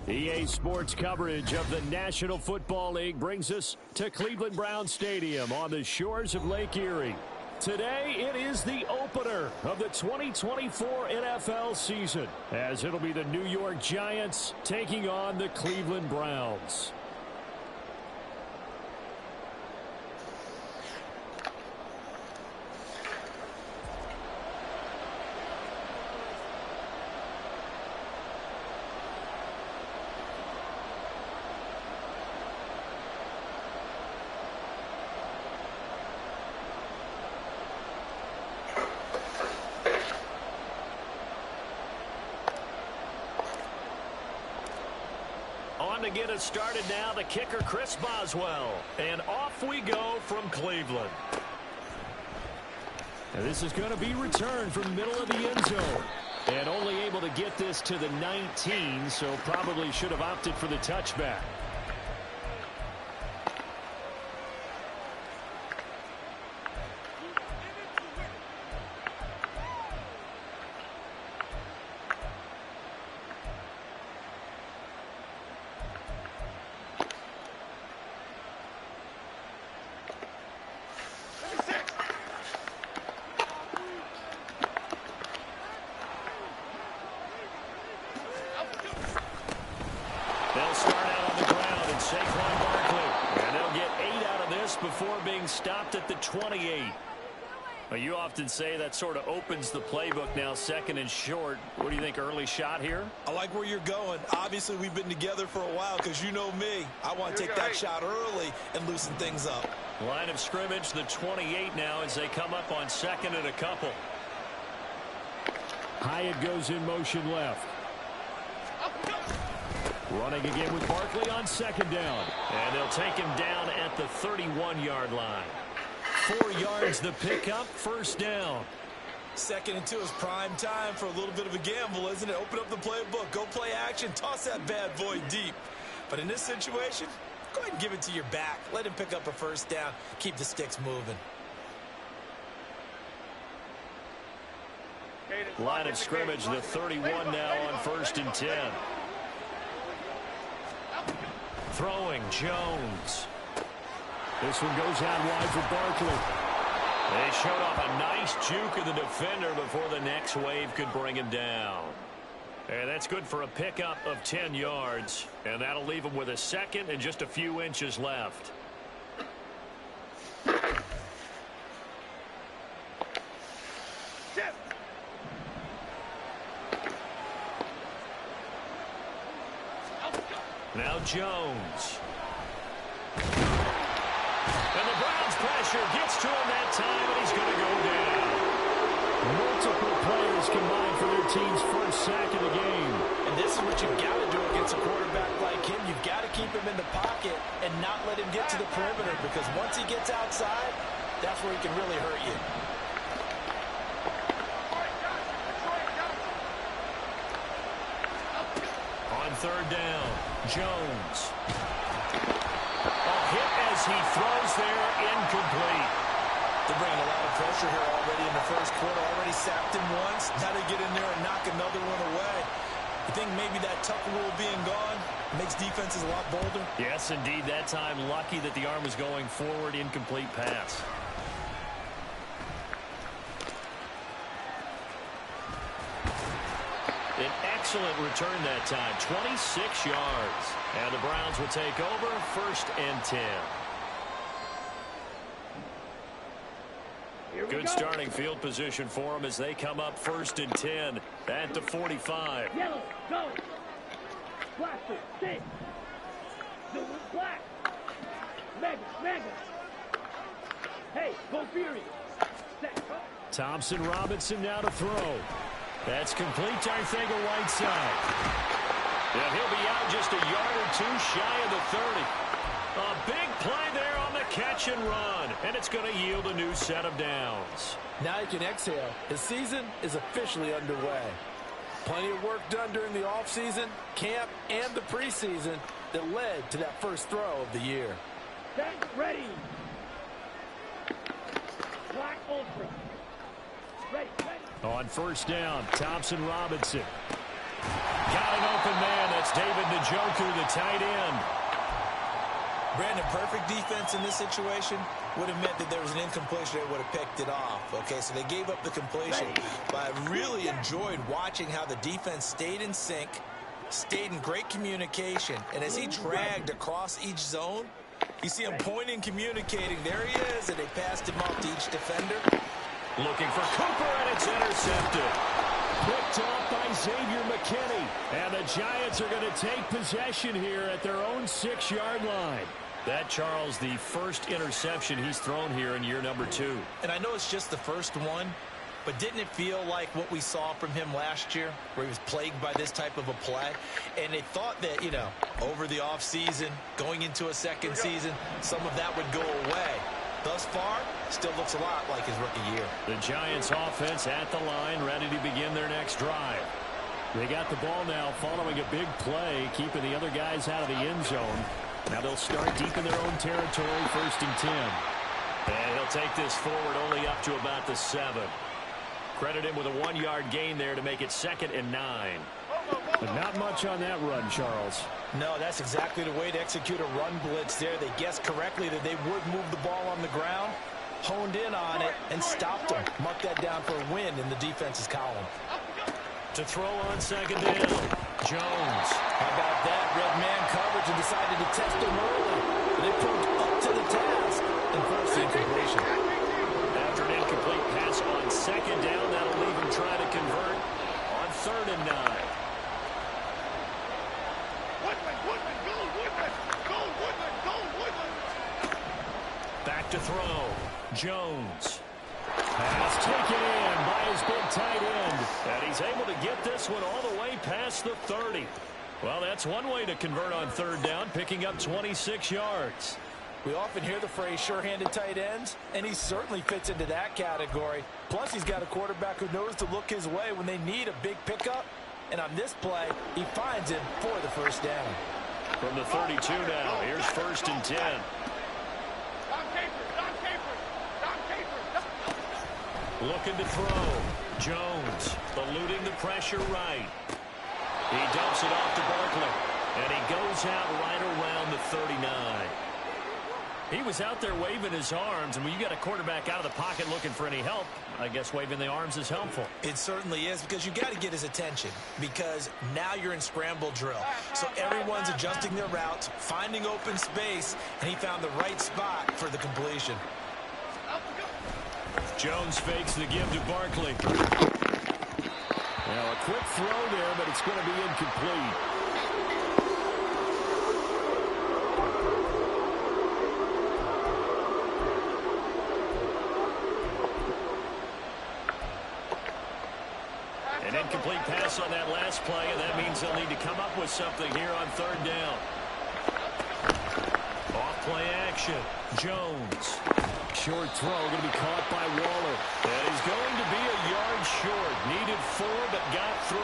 EA Sports coverage of the National Football League brings us to Cleveland Browns Stadium on the shores of Lake Erie. Today, it is the opener of the 2024 NFL season, as it'll be the New York Giants taking on the Cleveland Browns. To get us started now, the kicker Chris Boswell, and off we go from Cleveland. Now this is going to be returned from the middle of the end zone, and only able to get this to the 19, so probably should have opted for the touchback. Before being stopped at the 28. Well, you often say that sort of opens the playbook now, second and short. What do you think, early shot here? I like where you're going. Obviously, we've been together for a while because you know me. I want to take that shot early and loosen things up. Line of scrimmage, the 28 now as they come up on second and a couple. Hyatt goes in motion left. Running again with Barkley on second down. And they'll take him down at the 31-yard line. 4 yards the pickup, first down. Second and 2 is prime time for a little bit of a gamble, isn't it? Open up the playbook, go play action, toss that bad boy deep. But in this situation, go ahead and give it to your back. Let him pick up a first down. Keep the sticks moving. Line of scrimmage, the 31 now on first and 10. Throwing, Jones. This one goes out wide for Barkley. They showed off a nice juke of the defender before the next wave could bring him down. And that's good for a pickup of 10 yards. And that'll leave him with a second and just a few inches left. Now Jones. And the Browns pressure gets to him that time, and he's going to go down. Multiple players combined for their team's first sack of the game. And this is what you've got to do against a quarterback like him. You've got to keep him in the pocket and not let him get to the perimeter, because once he gets outside, that's where he can really hurt you. On third down, Jones. A hit as he throws there, incomplete. They're bringing a lot of pressure here already in the first quarter. Already sacked him once. Now they get in there and knock another one away. You think maybe that tuck rule being gone makes defenses a lot bolder? Yes, indeed. That time, lucky that the arm was going forward, incomplete pass. An excellent return that time, 26 yards. And the Browns will take over, first and 10. Good starting field position for them as they come up first and 10 at the 45. Yellow, go. Blaster, sit. Black. Mega. Hey, go Fury. Thompson Robinson now to throw. That's complete to Arcega-Whiteside. And he'll be out just a yard or two shy of the 30. A big play there on the catch and run. And it's going to yield a new set of downs. Now you can exhale. The season is officially underway. Plenty of work done during the offseason, camp, and the preseason that led to that first throw of the year. Get ready. Black Ultra. Ready. On first down, Thompson Robinson. Got an open man. That's David Njoku, the tight end. Brandon, perfect defense in this situation would have meant that there was an incompletion that would have picked it off. Okay, so they gave up the completion. But I really enjoyed watching how the defense stayed in sync, stayed in great communication. And as he dragged across each zone, you see him pointing, communicating. There he is, and they passed him off to each defender. Looking for Cooper, and it's intercepted. Picked off by Xavier McKinney. And the Giants are going to take possession here at their own 6-yard line. That, Charles, the first interception he's thrown here in year number 2. And I know it's just the first one, but didn't it feel like what we saw from him last year, where he was plagued by this type of a play? And they thought that, you know, over the offseason, going into a second season, some of that would go away. Thus far, still looks a lot like his rookie year. The Giants offense at the line, ready to begin their next drive. They got the ball now following a big play, keeping the other guys out of the end zone. Now they'll start deep in their own territory, 1st and 10. And he'll take this forward only up to about the 7. Credit him with a 1-yard gain there to make it 2nd and 9. But not much on that run, Charles. No, that's exactly the way to execute a run blitz there. They guessed correctly that they would move the ball on the ground, honed in on it, and stopped them. Mark that down for a win in the defense's column. To throw on 2nd down, Jones. How about that? Red man coverage and decided to test him early. They proved up to the task and forced the incompletion. After an incomplete pass on 2nd down, that'll leave him trying to convert on 3rd and 9. Back to throw. Jones. Pass taken in by his big tight end. And he's able to get this one all the way past the 30. Well, that's one way to convert on 3rd down, picking up 26 yards. We often hear the phrase sure-handed tight ends, and he certainly fits into that category. Plus, he's got a quarterback who knows to look his way when they need a big pickup. And on this play, he finds him for the 1st down. From the 32 now, here's 1st and 10. Looking to throw. Jones eluding the pressure right. He dumps it off to Barkley. And he goes out right around the 39. He was out there waving his arms, and when you got a quarterback out of the pocket looking for any help, I guess waving the arms is helpful. It certainly is, because you got to get his attention, because now you're in scramble drill. So everyone's adjusting their routes, finding open space, and he found the right spot for the completion. Jones fakes the give to Barkley. Now a quick throw there, but it's going to be incomplete. An incomplete pass on that last play, and that means they'll need to come up with something here on 3rd down. Off play action. Jones. Short throw going to be caught by Waller. And he's going to be a yard short. Needed 4, but got 3.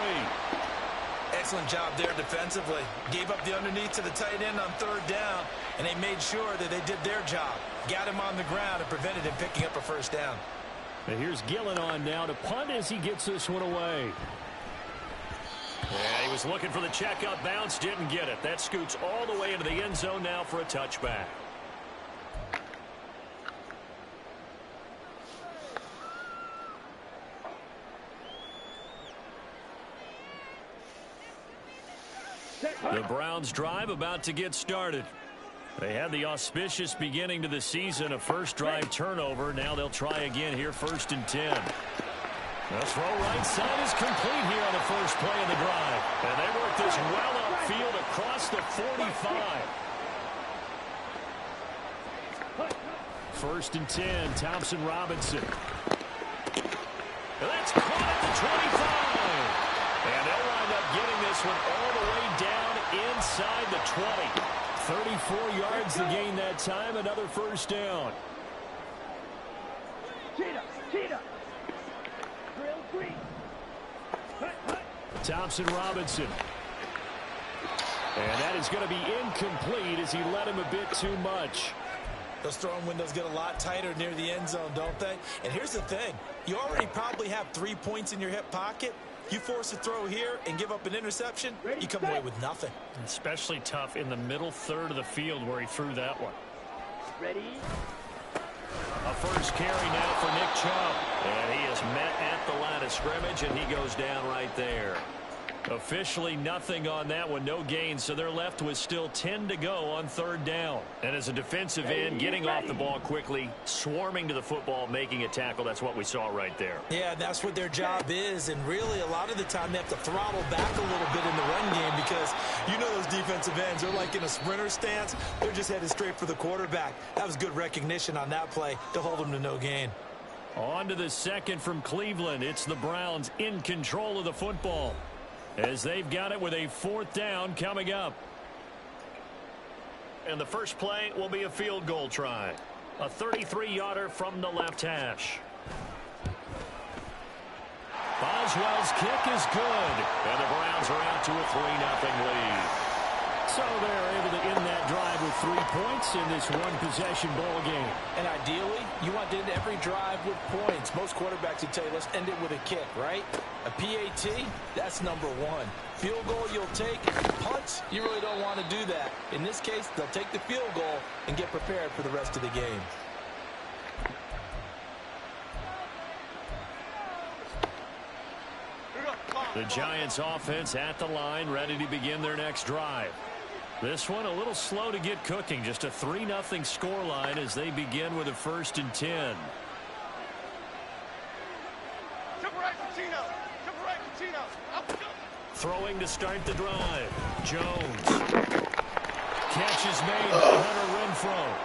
Excellent job there defensively. Gave up the underneath to the tight end on 3rd down, and they made sure that they did their job. Got him on the ground and prevented him picking up a 1st down. And here's Gillen on now to punt as he gets this one away. Yeah, he was looking for the checkout bounce, didn't get it. That scoots all the way into the end zone now for a touchback. The Browns drive about to get started. They had the auspicious beginning to the season, a first drive turnover. Now they'll try again here, 1st and 10. The throw right side is complete here on the first play of the drive. And they work this well upfield across the 45. 1st and 10, Thompson Robinson. That's caught at the 25. And they'll wind up getting this one all the way down inside the 20. 34 yards to gain that time, another 1st down. Cheetah. Drill 3. Thompson Robinson. And that is going to be incomplete as he let him a bit too much. Those throwing windows get a lot tighter near the end zone, don't they? And here's the thing. You already probably have 3 points in your hip pocket. You force a throw here and give up an interception, you come away with nothing. Especially tough in the middle third of the field where he threw that one. Ready? A first carry now for Nick Chubb. And he is met at the line of scrimmage, and he goes down right there. Officially nothing on that one, no gain, so they're left with still 10 to go on third down. And as a defensive end, getting off the ball quickly, swarming to the football, making a tackle, that's what we saw right there. Yeah, that's what their job is, and really a lot of the time they have to throttle back a little bit in the run game because you know those defensive ends, they're like in a sprinter stance. They're just headed straight for the quarterback. That was good recognition on that play to hold them to no gain. On to the second from Cleveland. It's the Browns in control of the football, as they've got it with a fourth down coming up. And the first play will be a field goal try. A 33-yarder from the left hash. Boswell's kick is good. And the Browns are out to a 3-0 lead. So they're able to end that drive with 3 points in this one-possession ball game. And ideally, you want to end every drive with points. Most quarterbacks would tell you, let's end it with a kick, right? A PAT, that's number one. Field goal you'll take. Punts, you really don't want to do that. In this case, they'll take the field goal and get prepared for the rest of the game. The Giants offense at the line, ready to begin their next drive. This one a little slow to get cooking. Just a 3-0 scoreline as they begin with a 1st and 10. Throwing to start the drive. Jones. Catch is made by Hunter Renfrow.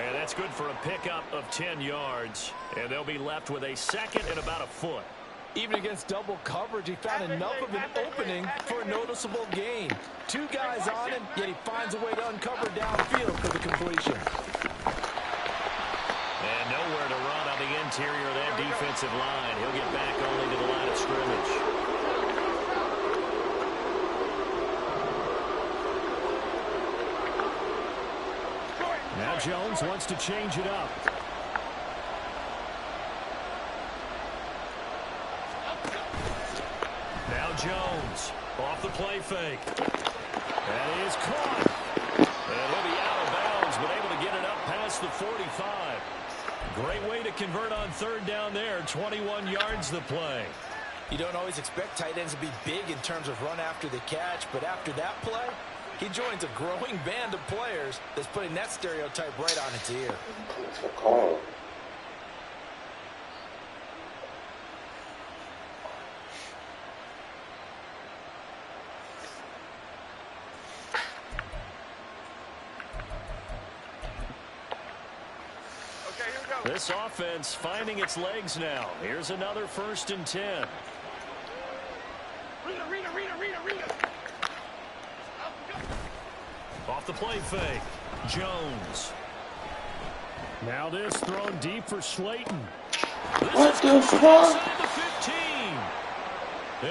And that's good for a pickup of 10 yards. And they'll be left with a second and about a foot. Even against double coverage, he found enough of an opening for a noticeable gain. 2 guys on him, yet he finds a way to uncover downfield for the completion. And nowhere to run on the interior of that defensive line. He'll get back only to the line of scrimmage. Now Jones wants to change it up. Now Jones off the play fake. That is caught. And he'll be out of bounds, but able to get it up past the 45. Great way to convert on third down there. 21 yards the play. You don't always expect tight ends to be big in terms of run after the catch, but after that play, he joins a growing band of players that's putting that stereotype right on its ear. This offense finding its legs now. Here's another 1st and 10. Off the play fake. Jones. Now this thrown deep for Slayton. What the fuck? The 15.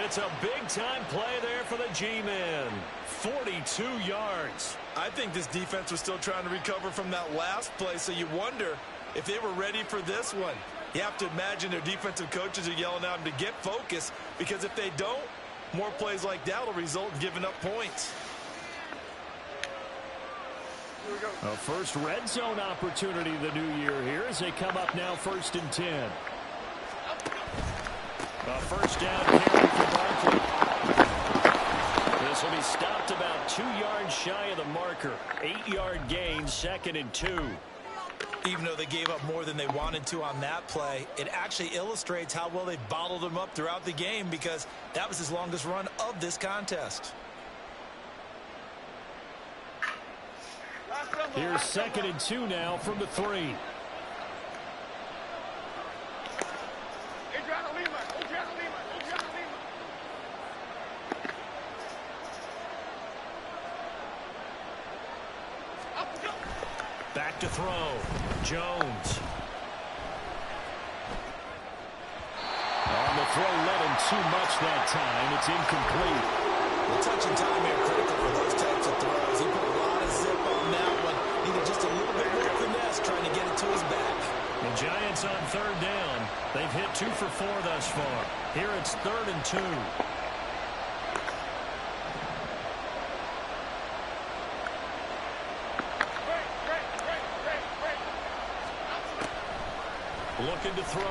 It's a big-time play there for the G-men. 42 yards. I think this defense was still trying to recover from that last play, so you wonder if they were ready for this one. You have to imagine their defensive coaches are yelling at them to get focused, because if they don't, more plays like that will result in giving up points. A first red zone opportunity the new year here as they come up now 1st and 10. A first down carry for Barkley. This will be stopped about 2 yards shy of the marker. 8-yard gain, 2nd and 2. Even though they gave up more than they wanted to on that play, it actually illustrates how well they bottled them up throughout the game, because that was his longest run of this contest. Here's 2nd and 2 now from the 3. Back to throw. Jones. On the throw, let him too much that time. It's incomplete. The touch and time here critical for those types of throws. He put a lot of zip on that one. Needed just a little bit more finesse trying to get it to his back. The Giants on third down. They have hit 2 for 4 thus far. Here it's 3rd and 2. Looking to throw.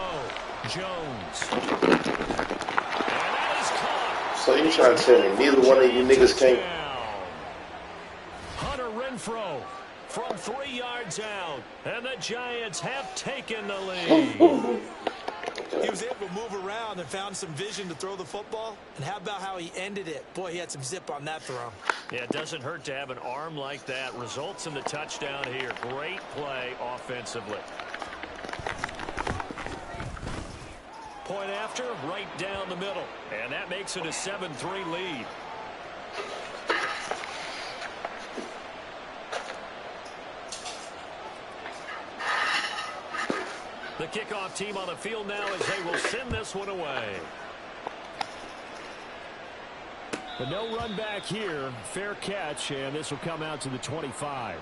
Jones. And that is caught. So you trying to tell me neither one of you niggas can't? Hunter Renfrow from 3 yards out. And the Giants have taken the lead. He was able to move around and found some vision to throw the football. And how about how he ended it? Boy, he had some zip on that throw. Yeah, it doesn't hurt to have an arm like that. Results in the touchdown here. Great play offensively. Point after, right down the middle. And that makes it a 7-3 lead. The kickoff team on the field now as they will send this one away. But no run back here. Fair catch, and this will come out to the 25.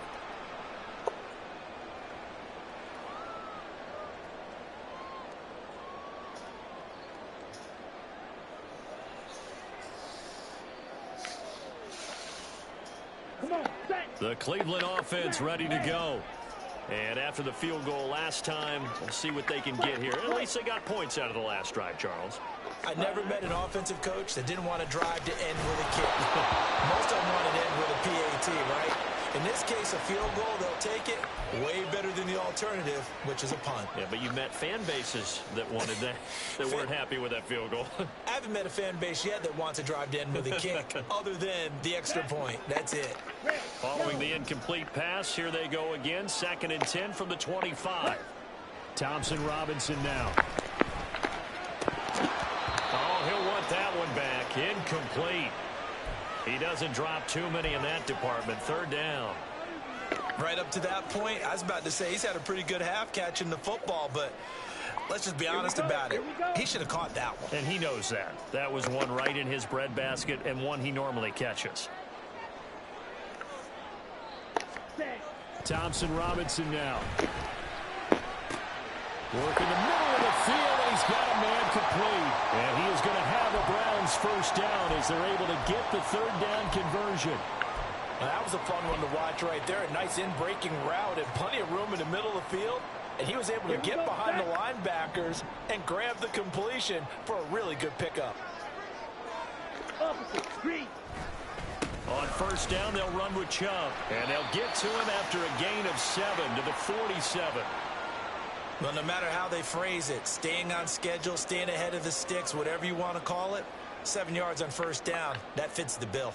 The Cleveland offense ready to go. And after the field goal last time, we'll see what they can get here. At least they got points out of the last drive, Charles. I never met an offensive coach that didn't want to drive to end with a kick. Most of them want to end with a PAT, right? In this case, a field goal, they'll take it. Way better than the alternative, which is a punt. Yeah, but you met fan bases that wanted that, that weren't happy with that field goal. I haven't met a fan base yet that wants to drive to end with a kick, other than the extra point. That's it. Following the incomplete pass, here they go again. 2nd and 10 from the 25. Thompson Robinson now. Oh, he'll want that one back. Incomplete. He doesn't drop too many in that department. 3rd down. Right up to that point, I was about to say he's had a pretty good half catching the football, but let's just be honest about it. He should have caught that one. And he knows that. That was one right in his breadbasket and one he normally catches. Thompson Robinson now. Working the middle of the field, and he's got a man complete. And he is going to have a Browns 1st down as they're able to get the 3rd down conversion. Well, that was a fun one to watch right there. A nice in-breaking route and plenty of room in the middle of the field. And he was able to get behind the linebackers and grab the completion for a really good pickup. On 1st down, they'll run with Chubb. And they'll get to him after a gain of 7 to the 47. Well, no matter how they phrase it, staying on schedule, staying ahead of the sticks, whatever you want to call it, 7 yards on 1st down, that fits the bill.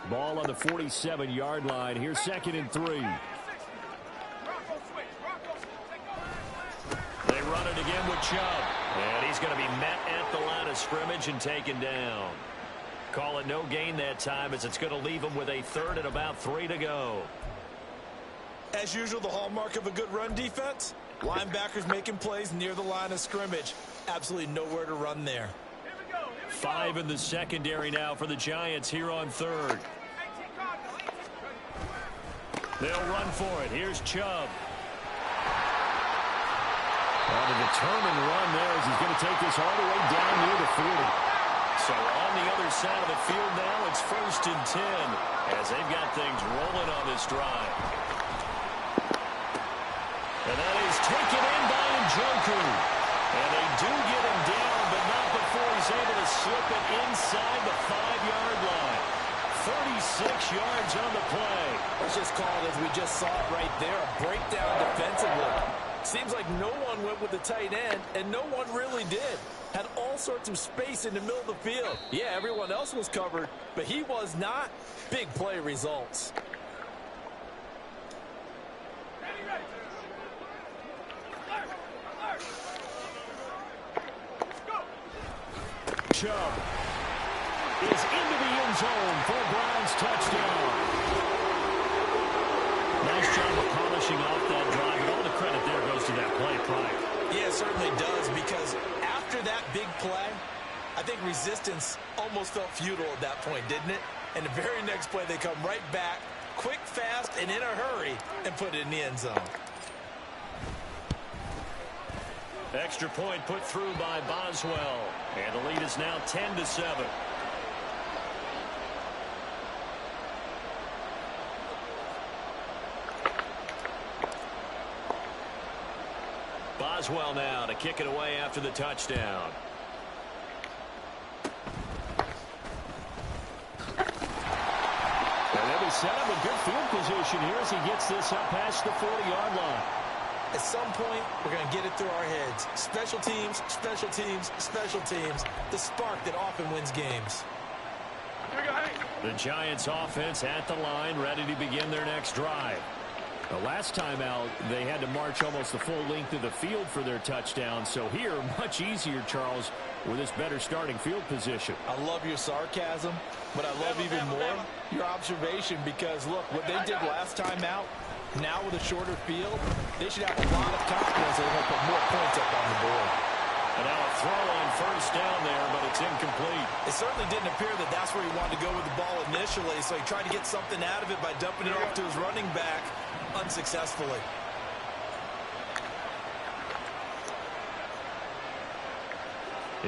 Ball on the 47-yard line. Here's 2nd and 3. They run it again with Chubb. And he's going to be met at the line of scrimmage and taken down. Call it no gain that time as it's going to leave him with a 3rd and about 3 to go. As usual, the hallmark of a good run defense, linebackers making plays near the line of scrimmage. Absolutely nowhere to run there. 5 in the secondary now for the Giants here on 3rd. They'll run for it. Here's Chubb. On a determined run there as he's going to take this all the way down near the 40. So on the other side of the field now, it's 1st and 10 as they've got things rolling on this drive. And that is taken in by Njoku. And they do get him down, but not before he's able to slip it inside the 5-yard line. 36 yards on the play. Let's just call it, as we just saw it right there, a breakdown defensively. Seems like no one went with the tight end, and no one really did. Had all sorts of space in the middle of the field. Yeah, everyone else was covered, but he was not. Big play results. Chubb is into the end zone for a Browns touchdown. Nice job of polishing off that drive. And all the credit there goes to that play, Pride. Yeah, it certainly does, because after that big play, I think resistance almost felt futile at that point, didn't it? And the very next play, they come right back, quick, fast, and in a hurry, and put it in the end zone. Extra point put through by Boswell. And the lead is now 10-7. Boswell now to kick it away after the touchdown. And they'll be set up in good field position here as he gets this up past the 40-yard line. At some point, we're going to get it through our heads. Special teams, special teams, special teams. The spark that often wins games. The Giants offense at the line, ready to begin their next drive. The last time out, they had to march almost the full length of the field for their touchdown. So here, much easier, Charles, with this better starting field position. I love your sarcasm, but I love even more your observation, because, look, what they did last time out, now with a shorter field, they should have a lot of confidence that they're going to put more points up on the board. And now a throw on first down there, but it's incomplete. It certainly didn't appear that that's where he wanted to go with the ball initially, so he tried to get something out of it by dumping it off to his running back unsuccessfully.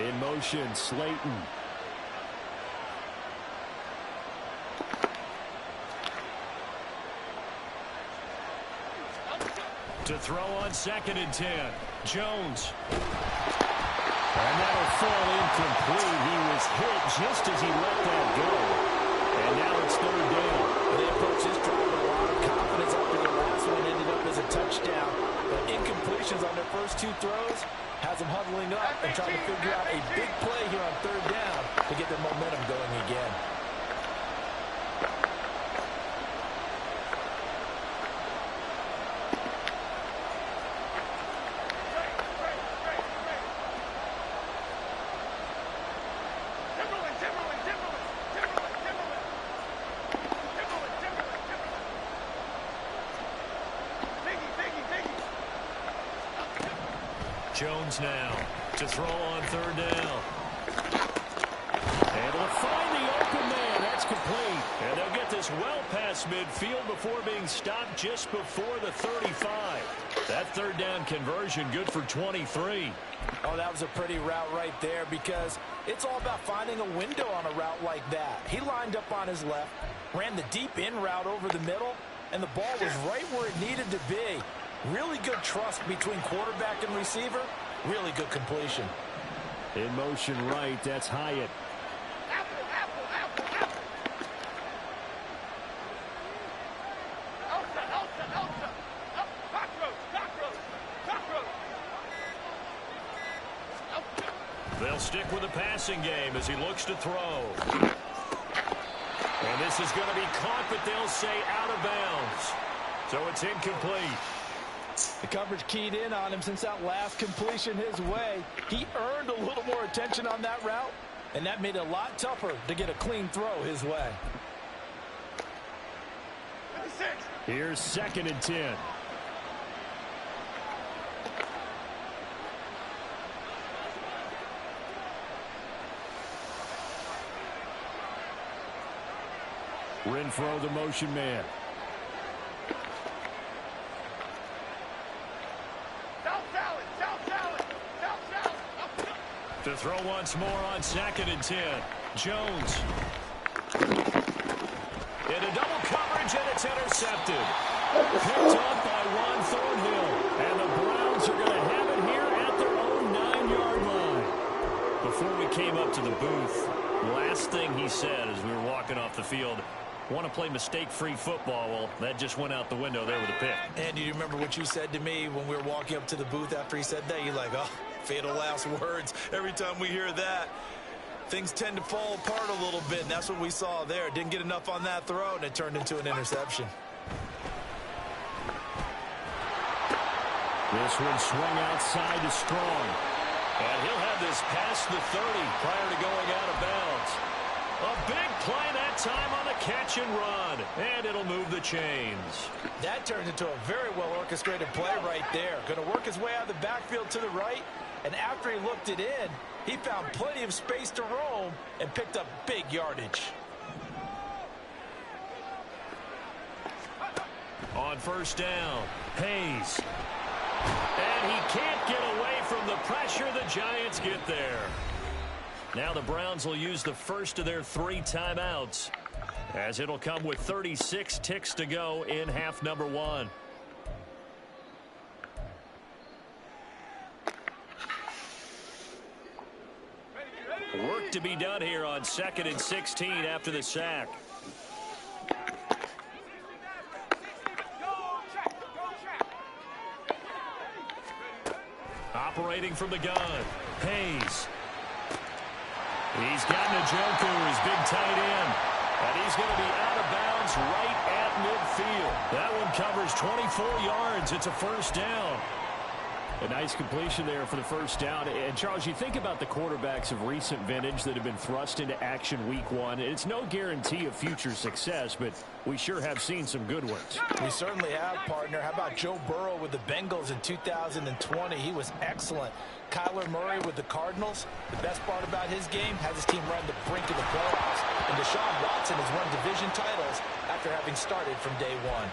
In motion, Slayton. To throw on 2nd and 10. Jones. And that'll fall incomplete. He was hit just as he let that go. And now it's 3rd down. They approach this drive with a lot of confidence after the last one ended up as a touchdown. But incompletions on their first 2 throws has them huddling up and trying to figure out a big play here on 3rd down to get their momentum going again. Jones now to throw on 3rd down. And to find the open man. That's complete. And they'll get this well past midfield before being stopped just before the 35. That 3rd down conversion good for 23. Oh, that was a pretty route right there, because it's all about finding a window on a route like that. He lined up on his left, ran the deep in route over the middle, and the ball was right where it needed to be. Really good trust between quarterback and receiver. Really good completion. In motion right, that's Hyatt. They'll stick with the passing game as he looks to throw. And this is going to be caught, but they'll say out of bounds. So it's incomplete. The coverage keyed in on him since that last completion his way. He earned a little more attention on that route, and that made it a lot tougher to get a clean throw his way. Here's 2nd and 10. Renfro, the motion man. To throw once more on 2nd and 10. Jones. Into double coverage, and it's intercepted. Picked up by Juan Thornhill. And the Browns are going to have it here at their own 9-yard line. Before we came up to the booth, last thing he said as we were walking off the field. Want to play mistake-free football. Well, that just went out the window there with a pick. And do you remember what you said to me when we were walking up to the booth after he said that? You're like, oh, fatal last words. Every time we hear that, things tend to fall apart a little bit, and that's what we saw there. Didn't get enough on that throw, and it turned into an interception. This one swung outside to Strong. And he'll have this past the 30 prior to going out of bounds. A big play that time on the catch and run. And it'll move the chains. That turned into a very well-orchestrated play right there. Going to work his way out of the backfield to the right. And after he looked it in, he found plenty of space to roam and picked up big yardage. On first down, Hayes. And he can't get away from the pressure. The Giants get there. Now the Browns will use the first of their 3 timeouts, as it'll come with 36 ticks to go in half number 1. Work to be done here on 2nd and 16 after the sack. Operating from the gun, Hayes. He's got Njoku, his big tight end. And he's going to be out of bounds right at midfield. That one covers 24 yards. It's a first down. A nice completion there for the first down. And, Charles, you think about the quarterbacks of recent vintage that have been thrust into action week 1. It's no guarantee of future success, but we sure have seen some good ones. We certainly have, partner. How about Joe Burrow with the Bengals in 2020? He was excellent. Kyler Murray with the Cardinals. The best part about his game, has his team run the brink of the playoffs. And Deshaun Watson has won division titles after having started from day 1.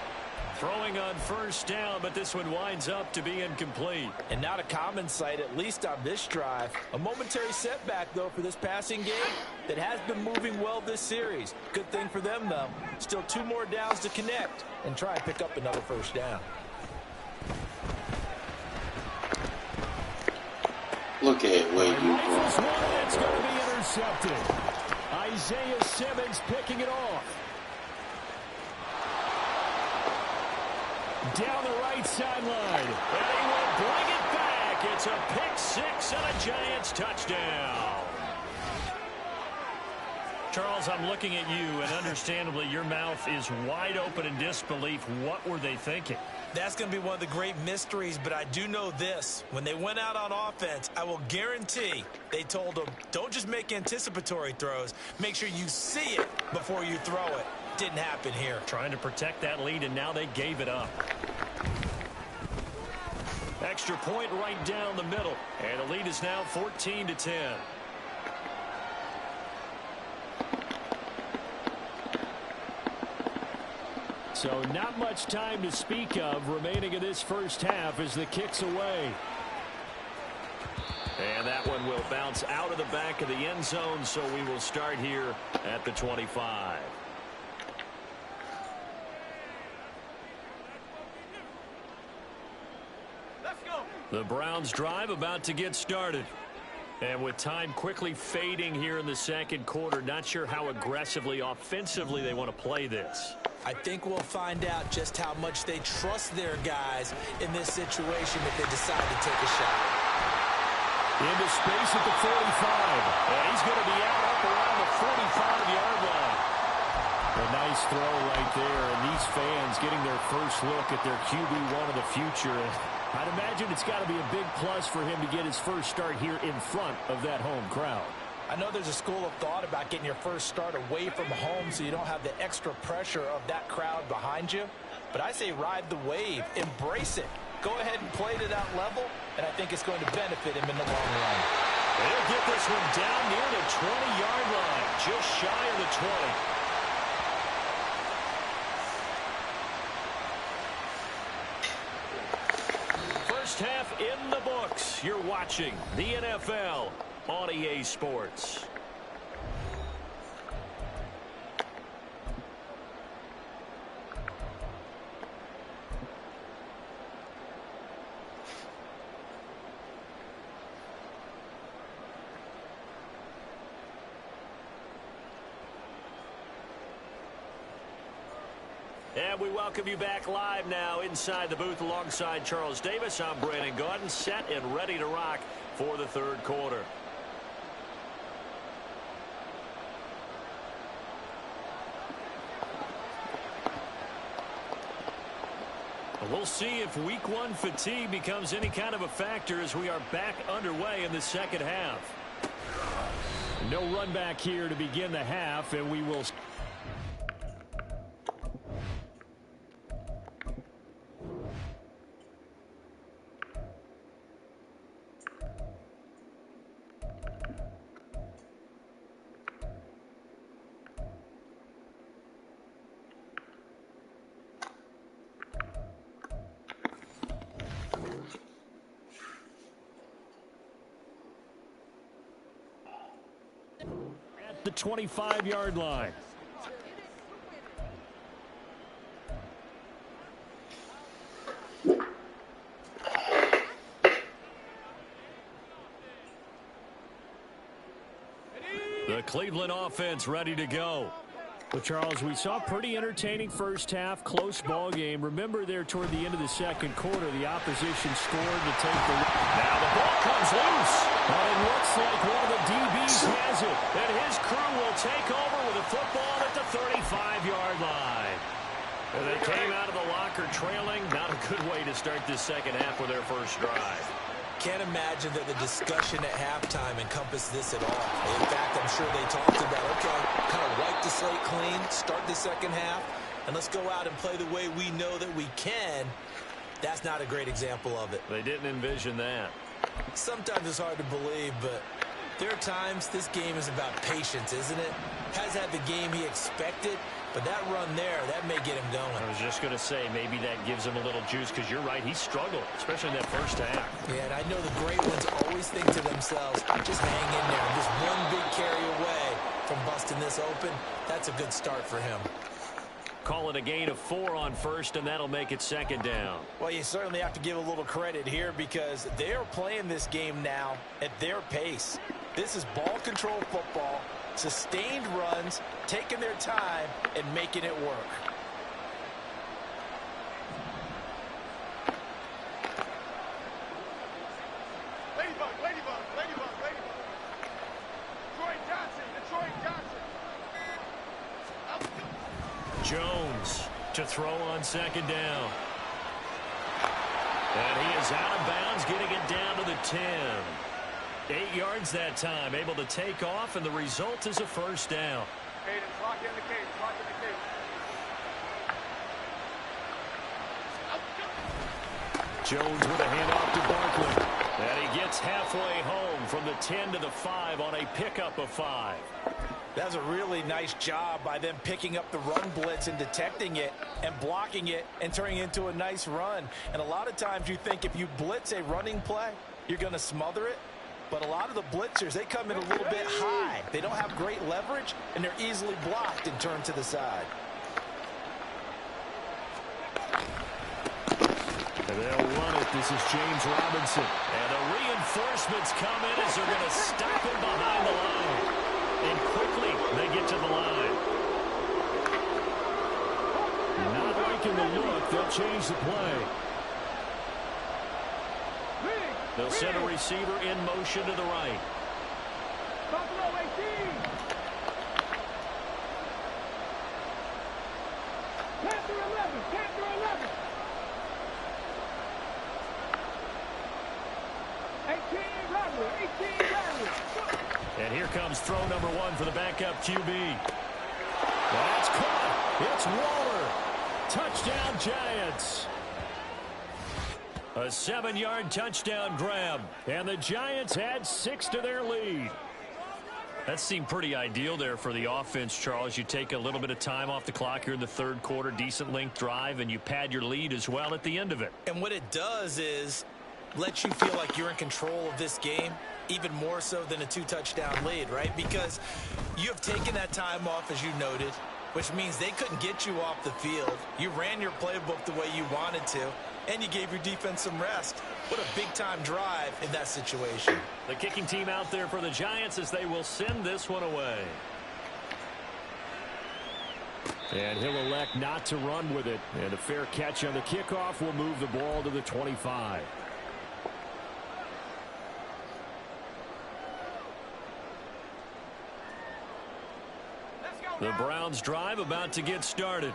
Throwing on first down, but this one winds up to be incomplete. And not a common sight, at least on this drive. A momentary setback, though, for this passing game that has been moving well this series. Good thing for them, though. Still 2 more downs to connect and try and pick up another first down. Look at where you Rifles going. one, it's going to be intercepted. Isaiah Simmons picking it off. Down the right sideline. And he will bring it back. It's a pick 6 and a Giants touchdown. Charles, I'm looking at you, and understandably your mouth is wide open in disbelief. What were they thinking? That's going to be one of the great mysteries, but I do know this. When they went out on offense, I will guarantee they told them, don't just make anticipatory throws. Make sure you see it before you throw it. Didn't happen here. Trying to protect that lead, and now they gave it up. Extra point right down the middle, and the lead is now 14-10. So not much time to speak of remaining in this first half as the kick's away. And that one will bounce out of the back of the end zone, so we will start here at the 25. The Browns drive about to get started. And with time quickly fading here in the second quarter, not sure how aggressively, offensively they want to play this. I think we'll find out just how much they trust their guys in this situation if they decide to take a shot. Into space at the 45. And he's going to be out up around the 45-yard line. A nice throw right there. And these fans getting their first look at their QB1 of the future. I'd imagine it's got to be a big plus for him to get his first start here in front of that home crowd. I know there's a school of thought about getting your first start away from home so you don't have the extra pressure of that crowd behind you. But I say ride the wave. Embrace it. Go ahead and play to that level, and I think it's going to benefit him in the long run. They'll get this one down near the 20-yard line, just shy of the 20. Half in the books. You're watching the NFL on EA Sports. And we welcome you back live now inside the booth alongside Charles Davis. I'm Brandon Gaudin, set and ready to rock for the third quarter. We'll see if week one fatigue becomes any kind of a factor as we are back underway in the second half. No run back here to begin the half, and we will... the 25-yard line. The Cleveland offense ready to go. Well, Charles, we saw a pretty entertaining first half, close ball game. Remember there toward the end of the second quarter, the opposition scored to take the... Now the ball comes loose. And it looks like one of the DBs has it. And his crew will take over with a football at the 35-yard line. And they came out of the locker trailing. Not a good way to start this second half with their first drive. Can't imagine that the discussion at halftime encompassed this at all. In fact, I'm sure they talked about, okay, kind of wipe the slate clean, start the second half, and let's go out and play the way we know that we can. That's not a great example of it. They didn't envision that. Sometimes it's hard to believe, but there are times this game is about patience, isn't it? Has had the game he expected, but that run there, that may get him going. I was just going to say, maybe that gives him a little juice, because you're right, he struggled, especially in that first half. Yeah, and I know the great ones always think to themselves, just hang in there. Just one big carry away from busting this open. That's a good start for him. Call it a gain of 4 on first, and that'll make it second down. Well, you certainly have to give a little credit here because they're playing this game now at their pace. This is ball control football, sustained runs, taking their time, and making it work. Ladybug, ladybug, ladybug, ladybug. Detroit Johnson. Jones to throw on second down. And he is out of bounds, getting it down to the 10. 8 yards that time, able to take off, and the result is a first down. Cadence, lock in the cadence, lock in the cadence. Jones with a handoff to Barkley. And he gets halfway home from the 10 to the 5 on a pickup of 5. That's a really nice job by them picking up the run blitz and detecting it and blocking it and turning it into a nice run. And a lot of times you think if you blitz a running play, you're going to smother it. But a lot of the blitzers, they come in a little bit high. They don't have great leverage, and they're easily blocked and turned to the side. And they'll run it. This is James Robinson. And the reinforcements come in as they're going to stop him behind the line. And quickly, they get to the line. Not liking the look. They'll change the play. They'll send a receiver in motion to the right. Buffalo 18. Panther 11, Panther 11. 18 Rodley, 18 Rodley. And here comes throw number 1 for the backup QB. That's caught. It's Waller. Touchdown, Giants. A 7-yard touchdown grab. And the Giants add 6 to their lead. That seemed pretty ideal there for the offense, Charles. You take a little bit of time off the clock here in the third quarter, decent length drive, and you pad your lead as well at the end of it. And what it does is let you feel like you're in control of this game, even more so than a 2-touchdown lead, right? Because you have taken that time off, as you noted, which means they couldn't get you off the field. You ran your playbook the way you wanted to, and you gave your defense some rest. What a big-time drive in that situation. The kicking team out there for the Giants as they will send this one away. And he'll elect not to run with it. And a fair catch on the kickoff will move the ball to the 25. The Browns drive about to get started.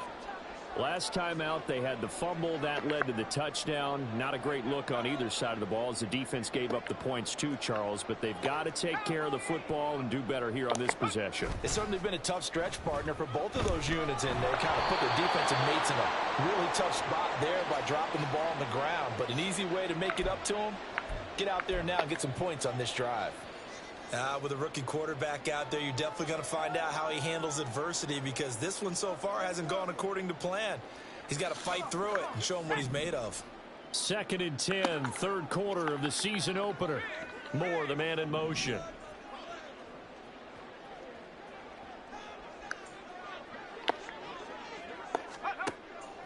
Last time out, they had the fumble. That led to the touchdown. Not a great look on either side of the ball as the defense gave up the points too, Charles. But they've got to take care of the football and do better here on this possession. It's certainly been a tough stretch, partner, for both of those units in there. Kind of put their defensive mates in a really tough spot there by dropping the ball on the ground. But an easy way to make it up to them, get out there now and get some points on this drive. With a rookie quarterback out there, you're definitely going to find out how he handles adversity, because this one so far hasn't gone according to plan. He's got to fight through it and show him what he's made of. 2nd and 10, third quarter of the season opener. Moore, the man in motion.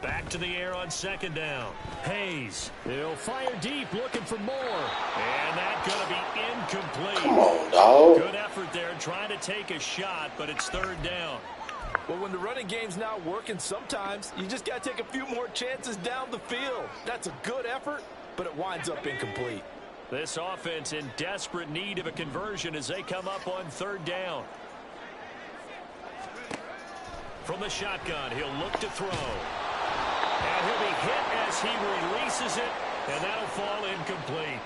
Back to the air on 2nd down. Hayes. They'll fire deep, looking for more. And that's going to be incomplete. Come on, dog. Good effort there, trying to take a shot, but it's 3rd down. Well, when the running game's not working, sometimes you just got to take a few more chances down the field. That's a good effort, but it winds up incomplete. This offense in desperate need of a conversion as they come up on 3rd down. From the shotgun, he'll look to throw. And he'll be hit as he releases it, and that'll fall incomplete.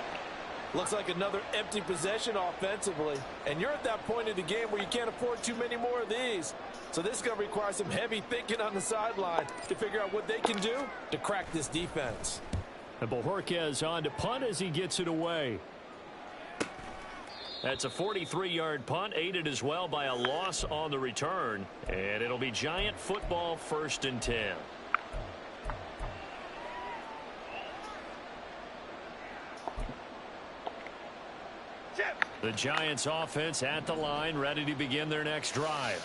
Looks like another empty possession offensively. And you're at that point in the game where you can't afford too many more of these. So this is going to require some heavy thinking on the sideline to figure out what they can do to crack this defense. And Bojorquez on to punt as he gets it away. That's a 43-yard punt, aided as well by a loss on the return. And it'll be Giant football, 1st and 10. The Giants offense at the line, ready to begin their next drive.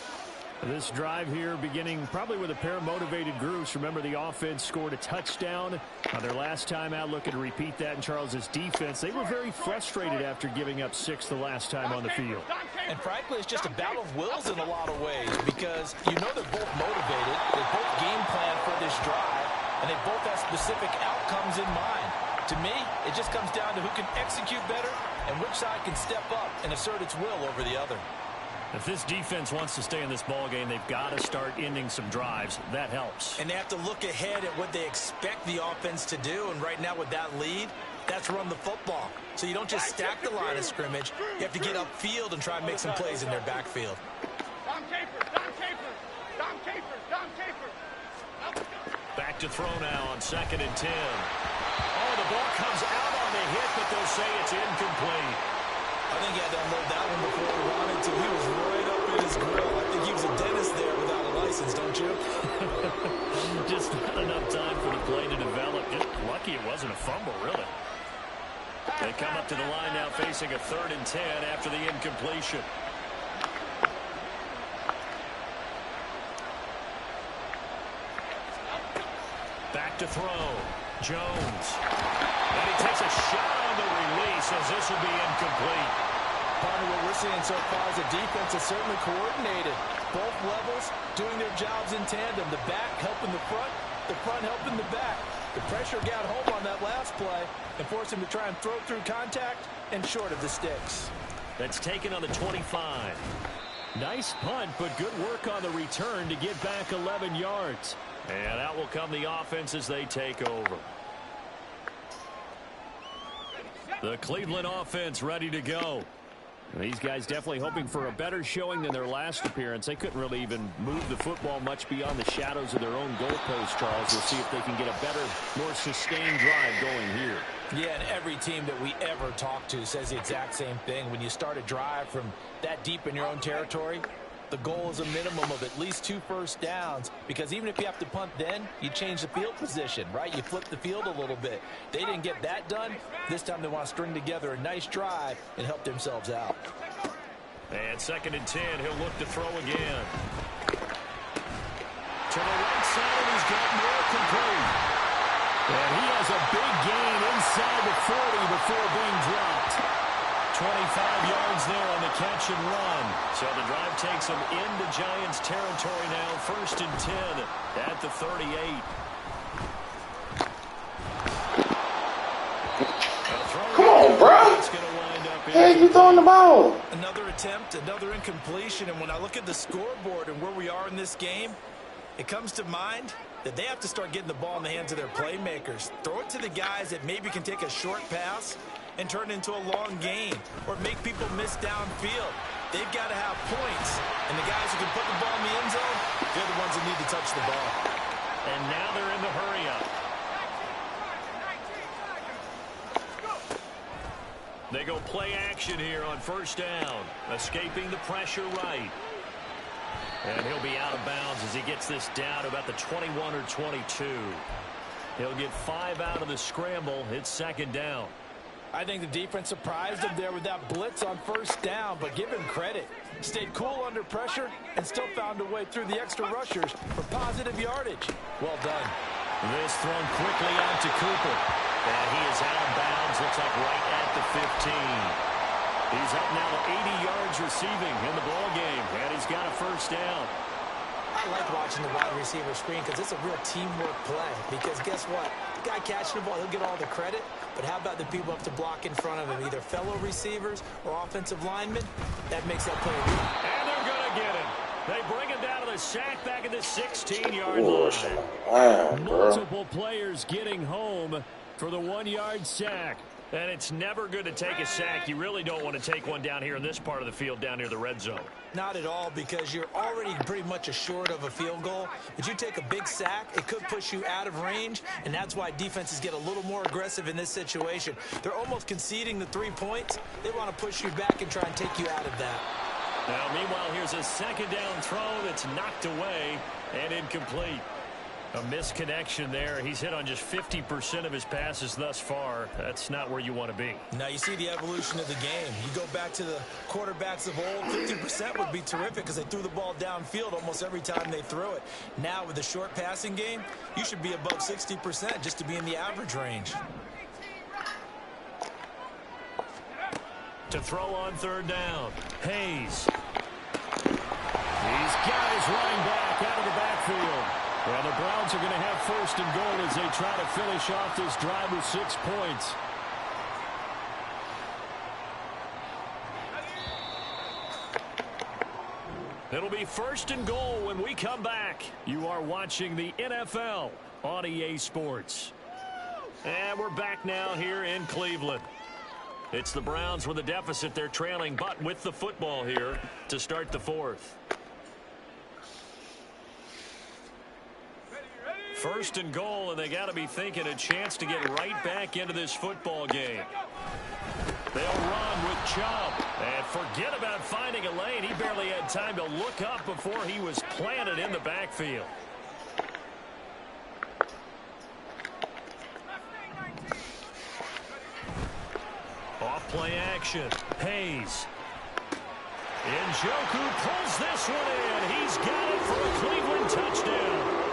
This drive here beginning probably with a pair of motivated groups. Remember, the offense scored a touchdown on their last time out, looking to repeat that in Charles's defense. They were very frustrated after giving up 6 the last time on the field. And frankly, it's just a battle of wills in a lot of ways, because you know they're both motivated, they both game plan for this drive, and they both have specific outcomes in mind. To me, it just comes down to who can execute better and which side can step up and assert its will over the other. If this defense wants to stay in this ballgame, they've got to start ending some drives. That helps. And they have to look ahead at what they expect the offense to do. And right now with that lead, that's run the football. So you don't just stack the line of scrimmage. You have to get upfield and try and make some plays in their backfield. Back to throw now on 2nd and 10. Oh, the ball comes out on the hit, but they'll say it's incomplete. I think he had to unload that one before he wanted to. He was right up in his grill. I think he was a dentist there without a license, don't you? Just not enough time for the play to develop. Just lucky it wasn't a fumble, really. They come up to the line now facing a 3rd and 10 after the incompletion. Back to throw. Jones. And he takes a shot on the release as this will be incomplete. Part of what we're seeing so far is the defense is certainly coordinated. Both levels doing their jobs in tandem. The back helping the front helping the back. The pressure got home on that last play and forced him to try and throw through contact and short of the sticks. That's taken on the 25. Nice punt, but good work on the return to get back 11 yards. And out will come the offense as they take over. The Cleveland offense ready to go. And these guys definitely hoping for a better showing than their last appearance. They couldn't really even move the football much beyond the shadows of their own goalpost, Charles. We'll see if they can get a better, more sustained drive going here. Yeah, and every team that we ever talk to says the exact same thing. When you start a drive from that deep in your own territory, the goal is a minimum of at least 2 first downs, because even if you have to punt then, you change the field position, right? You flip the field a little bit. They didn't get that done. This time they want to string together a nice drive and help themselves out. And 2nd and 10, he'll look to throw again. To the right side, and he's got more complete. And he has a big gain inside the 40 before being dropped. 25 yards there on the catch and run. So the drive takes them into Giants territory now. 1st and 10 at the 38. Come on, bro. Hey, you throwing the ball. Another attempt, another incompletion. And when I look at the scoreboard and where we are in this game, it comes to mind that they have to start getting the ball in the hands of their playmakers. Throw it to the guys that maybe can take a short pass and turn it into a long gain or make people miss downfield. They've got to have points. And the guys who can put the ball in the end zone, they're the ones that need to touch the ball. And now they're in the hurry-up. They go play action here on 1st down. Escaping the pressure right. And he'll be out of bounds as he gets this down to about the 21 or 22. He'll get 5 out of the scramble. It's 2nd down. I think the defense surprised him there with that blitz on 1st down, but give him credit. Stayed cool under pressure and still found a way through the extra rushers for positive yardage. Well done. This thrown quickly out to Cooper. And he is out of bounds, looks like right at the 15. He's up now to 80 yards receiving in the ball game, and he's got a 1st down. I like watching the wide receiver screen because it's a real teamwork play. Because guess what? The guy catching the ball, he'll get all the credit. But how about the people up to block in front of him, either fellow receivers or offensive linemen? That makes that play real. And they're going to get him. They bring him down to the sack back at the 16-yard line. Wow, Multiple players getting home for the 1-yard sack. And it's never good to take a sack. You really don't want to take one down here in this part of the field down near the red zone. Not at all, because you're already pretty much assured of a field goal. But you take a big sack, it could push you out of range, and that's why defenses get a little more aggressive in this situation. They're almost conceding the 3 points. They want to push you back and try and take you out of that. Now, meanwhile, here's a 2nd down throw that's knocked away and incomplete. A misconnection there. He's hit on just 50% of his passes thus far. That's not where you want to be. Now you see the evolution of the game. You go back to the quarterbacks of old, 50% would be terrific because they threw the ball downfield almost every time they threw it. Now with the short passing game, you should be above 60% just to be in the average range. To throw on 3rd down, Hayes. He's got his running back out of the backfield. Well, the Browns are going to have 1st and goal as they try to finish off this drive with 6 points. It'll be 1st and goal when we come back. You are watching the NFL on EA Sports. And we're back now here in Cleveland. It's the Browns with a deficit. They're trailing, but with the football here to start the 4th. 1st and goal, and they got to be thinking a chance to get right back into this football game. They'll run with Chubb. And forget about finding a lane. He barely had time to look up before he was planted in the backfield. Off play action. Hayes. Njoku pulls this one in. He's got it for a Cleveland touchdown.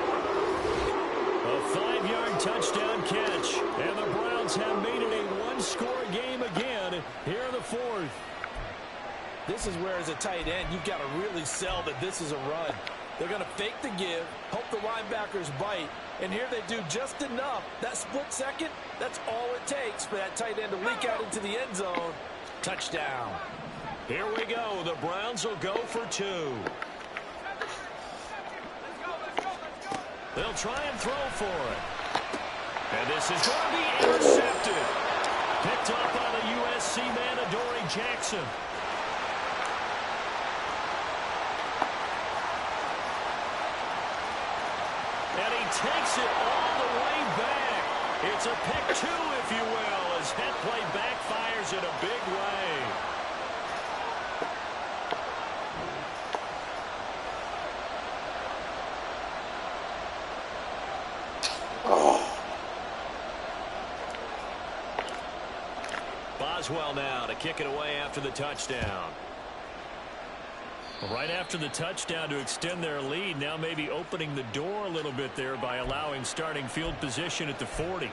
A 5-yard touchdown catch. And the Browns have made it a one-score game again here in the 4th. This is where, as a tight end, you've got to really sell that this is a run. They're going to fake the give, hope the linebackers bite, and here they do just enough. That split second, that's all it takes for that tight end to leak out into the end zone. Touchdown. Here we go. The Browns will go for 2. They'll try and throw for it. And this is going to be intercepted. Picked up by the USC man, Adoree Jackson. And he takes it all the way back. It's a pick 2, if you will, as that play backfires in a big way. Boswell now to kick it away after the touchdown. Right after the touchdown to extend their lead, now maybe opening the door a little bit there by allowing starting field position at the 40. Here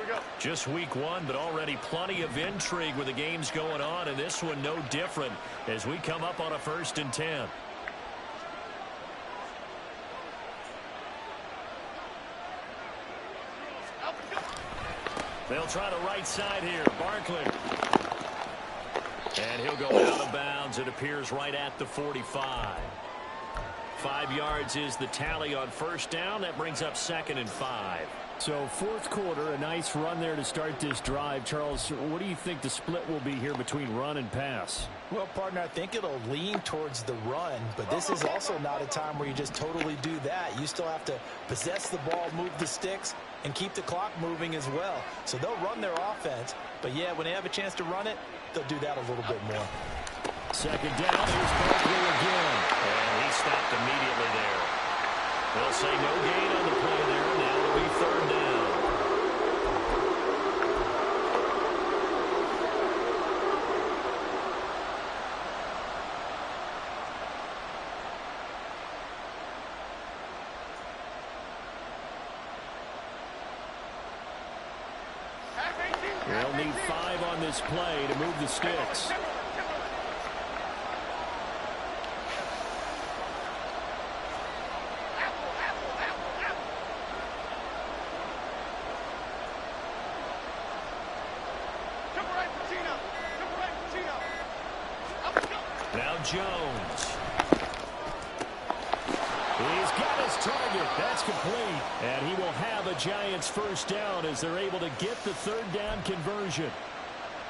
we go. Just week one, but already plenty of intrigue with the games going on, and this one no different as we come up on a 1st and 10. They'll try the right side here. Barkley. And he'll go out of bounds. It appears right at the 45. 5 yards is the tally on 1st down. That brings up 2nd and 5. So 4th quarter, a nice run there to start this drive. Charles, what do you think the split will be here between run and pass? Well, partner, I think it'll lean towards the run, but this is also not a time where you just totally do that. You still have to possess the ball, move the sticks, and keep the clock moving as well. So they'll run their offense, but yeah, when they have a chance to run it, they'll do that a little bit more. 2nd down, here's Barkley again. And he stopped immediately there. They'll say no gain on the play there. Now it'll be 3rd down. They'll need 5 on this play to move the sticks. Now Jones. He's got his target. That's complete. And he will have a Giants 1st down as they're able to get the 3rd down conversion.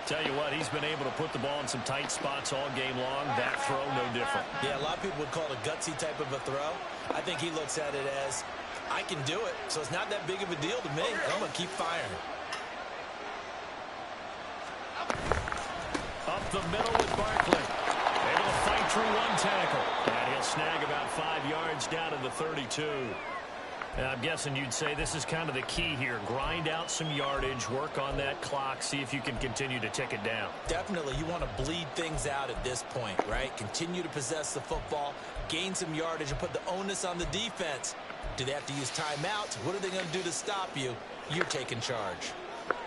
Tell you what, he's been able to put the ball in some tight spots all game long. That throw, no different. Yeah, a lot of people would call it a gutsy type of a throw. I think he looks at it as, I can do it, so it's not that big of a deal to me. I'm going to keep firing. Up the middle with Barkley. Able to fight through 1 tackle. And he'll snag about 5 yards down to the 32. And I'm guessing you'd say this is kind of the key here. Grind out some yardage, work on that clock, see if you can continue to tick it down. Definitely, you want to bleed things out at this point, right? Continue to possess the football, gain some yardage, and put the onus on the defense. Do they have to use timeouts? What are they going to do to stop you? You're taking charge.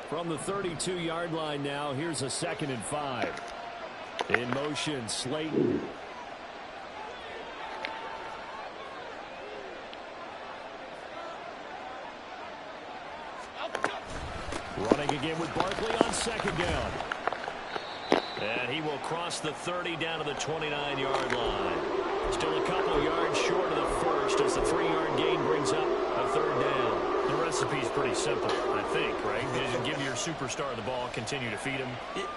From the 32-yard line now, here's a 2nd and 5. In motion, Slayton. Running again with Barkley on 2nd down. And he will cross the 30 down to the 29-yard line. Still a couple yards short of the 1st as the 3-yard gain brings up a 3rd down. The recipe's pretty simple, I think, right? Just give your superstar the ball, continue to feed him.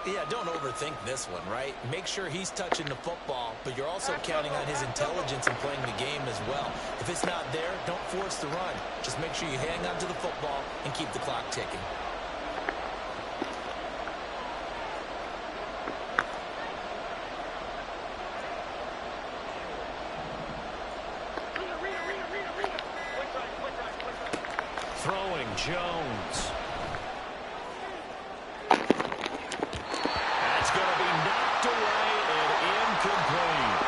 Yeah, don't overthink this one, right? Make sure he's touching the football, but you're also counting on his intelligence in playing the game as well. If it's not there, don't force the run. Just make sure you hang on to the football and keep the clock ticking. Throwing Jones. That's going to be knocked away and incomplete.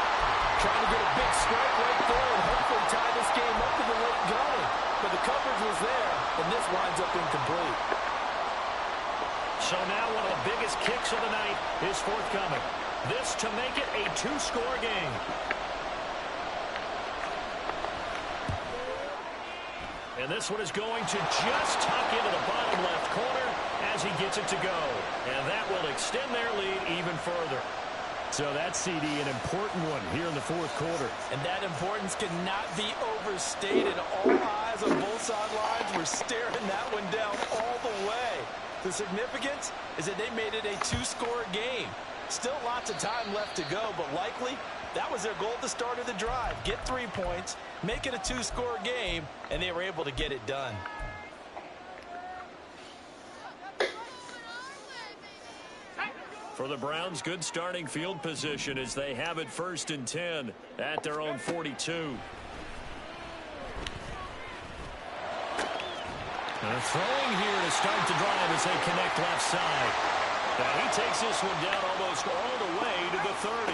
Trying to get a big strike right there and hopefully tie this game up with the late going. But the coverage was there, and this winds up incomplete. So now one of the biggest kicks of the night is forthcoming. This to make it a 2-score game. And this one is going to just tuck into the bottom left corner as he gets it to go. And that will extend their lead even further. So that CD, an important one here in the 4th quarter. And that importance cannot be overstated. All eyes on both sidelines were staring that one down all the way. The significance is that they made it a 2-score game. Still lots of time left to go, but likely that was their goal at the start of the drive. Get 3 points, make it a 2-score game, and they were able to get it done. For the Browns, good starting field position as they have it 1st and 10 at their own 42. Throwing here to start the drive as they connect left side. Now he takes this one down almost all the way to the 30.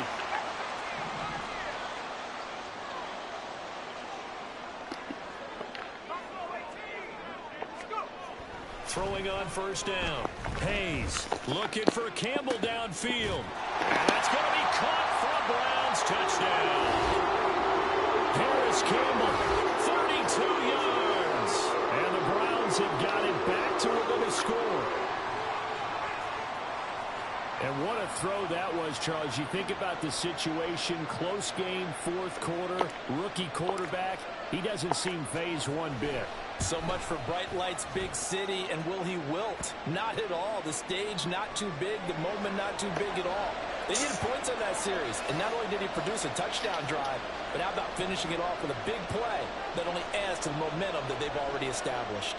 throwing on first down. Hayes looking for Campbell downfield. And that's going to be caught for a Browns touchdown. Harris Campbell, 32 yards. And the Browns have got it back to within a score. And what a throw that was, Charles. You think about the situation, close game, fourth quarter, rookie quarterback. He doesn't seem phased one bit. So much for bright lights, big city, and will he wilt? Not at all. The stage not too big, the moment not too big at all. They needed points on that series, and not only did he produce a touchdown drive, but how about finishing it off with a big play that only adds to the momentum that they've already established.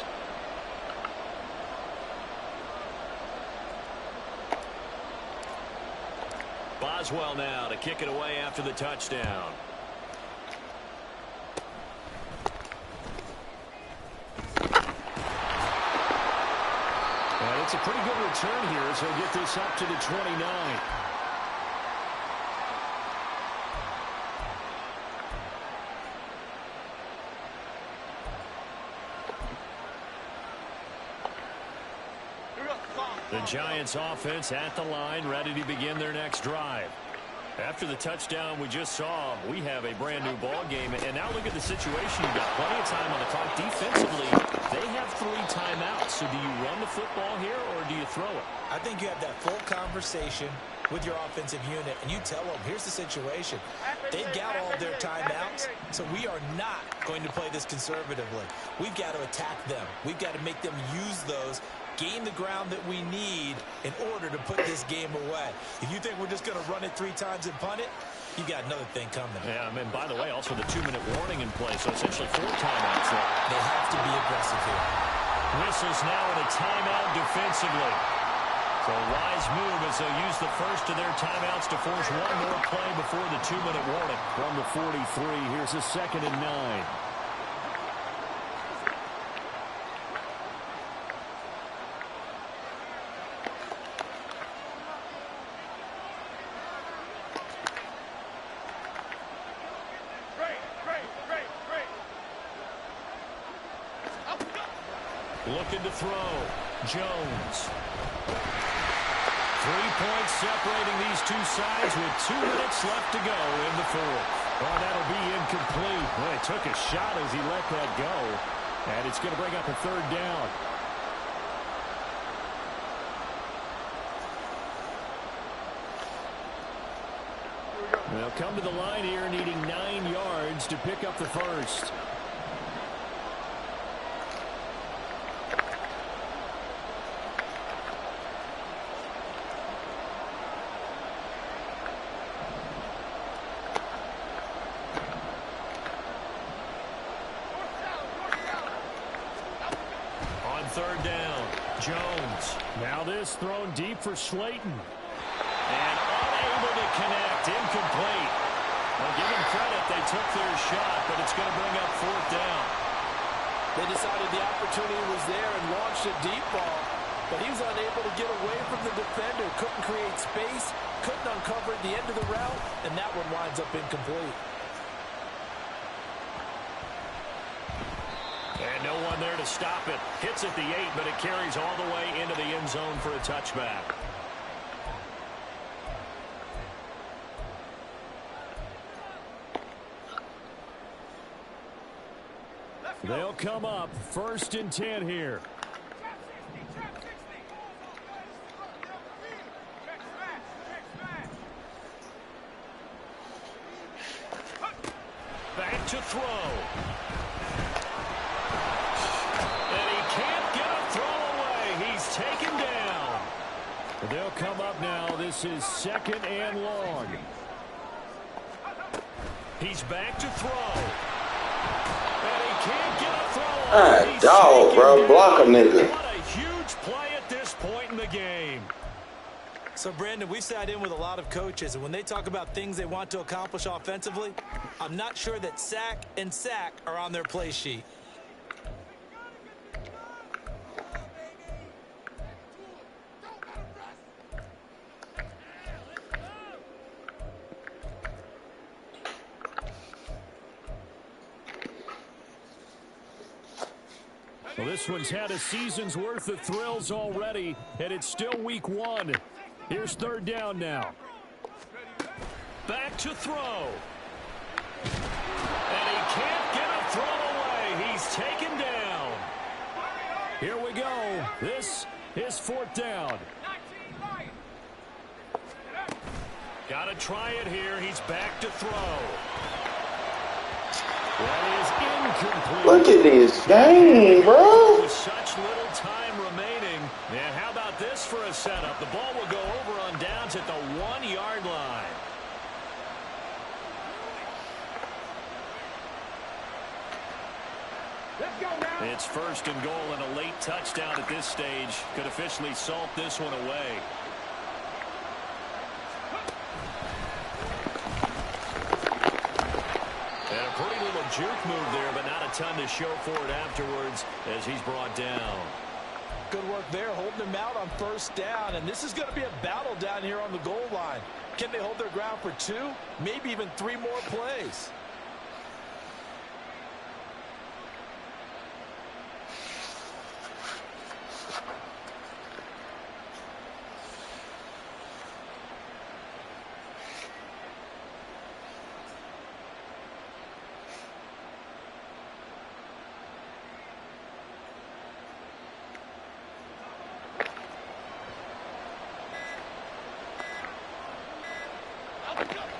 Boswell now to kick it away after the touchdown. Well, it's a pretty good return here as he'll get this up to the 29. The Giants offense at the line, ready to begin their next drive. After the touchdown we just saw, we have a brand new ball game. And now look at the situation. You've got plenty of time on the clock. Defensively, they have 3 timeouts. So do you run the football here or do you throw it? I think you have that full conversation with your offensive unit, and you tell them, here's the situation. They've got all of their timeouts, so we are not going to play this conservatively. We've got to attack them. We've got to make them use those, gain the ground that we need in order to put this game away. If you think we're just going to run it 3 times and punt it, you got another thing coming. Yeah, and by the way, also the 2-minute warning in play, so essentially 4 timeouts there. They have to be aggressive here. Whistles now in a timeout defensively. So a wise move as they'll use the first of their timeouts to force one more play before the 2-minute warning. From the 43, here's a 2nd and 9. Looking to throw. Jones. 3 points separating these two sides with 2 minutes left to go in the fourth. Well, that'll be incomplete. Well, he took a shot as he let that go. And it's going to bring up a 3rd down. They'll come to the line here needing 9 yards to pick up the first. On 3rd down, Jones. Now this thrown deep for Slayton. And unable to connect, incomplete. Well, give them credit, they took their shot, but it's going to bring up 4th down. They decided the opportunity was there and launched a deep ball, but he was unable to get away from the defender, couldn't create space, couldn't uncover the end of the route, and that one winds up incomplete. And no one there to stop it. Hits at the 8, but it carries all the way into the end zone for a touchback. They'll come up 1st and 10 here. Back to throw. And he can't get a throw away. He's taken down. They'll come up now. This is 2nd and long. He's back to throw. And he can't get a throw. He's dog, bro. taken Block down. him, nigga. What a huge play at this point in the game. So, Brandon, we sat in with a lot of coaches, and when they talk about things they want to accomplish offensively, I'm not sure that sack and sack are on their play sheet. Well, this one's had a season's worth of thrills already, and it's still week 1. Here's third down now. Back to throw. And he can't get a throw away. He's taken down. Here we go. This is fourth down. Got to try it here. He's back to throw. That is incomplete. Look at this game, bro. With such little time remaining. And how about this for a setup? The ball will go over on downs at the 1-yard line. Let's go now. It's first and goal, and a late touchdown at this stage could officially salt this one away. And a pretty little juke move there, but not a ton to show for it afterwards as he's brought down. Good work there, holding him out on first down, and this is going to be a battle down here on the goal line. Can they hold their ground for 2, maybe even 3 more plays?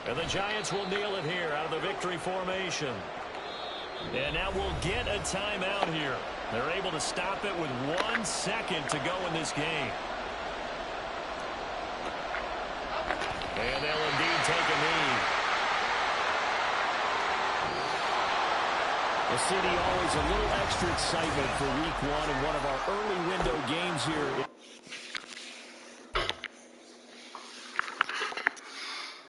And the Giants will kneel it here out of the victory formation. And now we'll get a timeout here. They're able to stop it with 1 second to go in this game. And they'll indeed take a knee. Well, City, always a little extra excitement for week 1 and one of our early window games here.